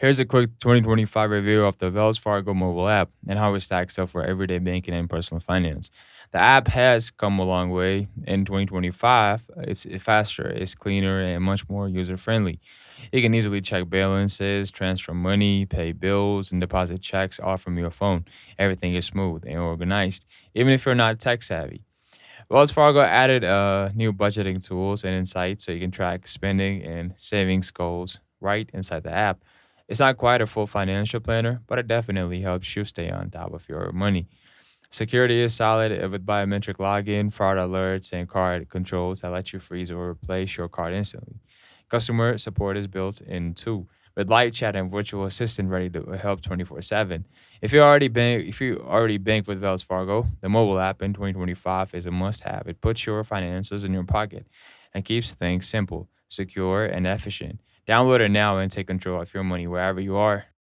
Here's a quick 2025 review of the Wells Fargo mobile app and how it stacks up for everyday banking and personal finance. The app has come a long way. In 2025, it's faster, it's cleaner, and much more user friendly. You can easily check balances, transfer money, pay bills, and deposit checks all from your phone. Everything is smooth and organized, even if you're not tech savvy. Wells Fargo added new budgeting tools and insights so you can track spending and savings goals right inside the app. It's not quite a full financial planner, but it definitely helps you stay on top of your money. Security is solid with biometric login, fraud alerts, and card controls that let you freeze or replace your card instantly. Customer support is built in too, with light chat and virtual assistant ready to help 24/7. If you already bank with Wells Fargo, the mobile app in 2025 is a must-have. It puts your finances in your pocket and keeps things simple, secure, and efficient. Download it now and take control of your money wherever you are.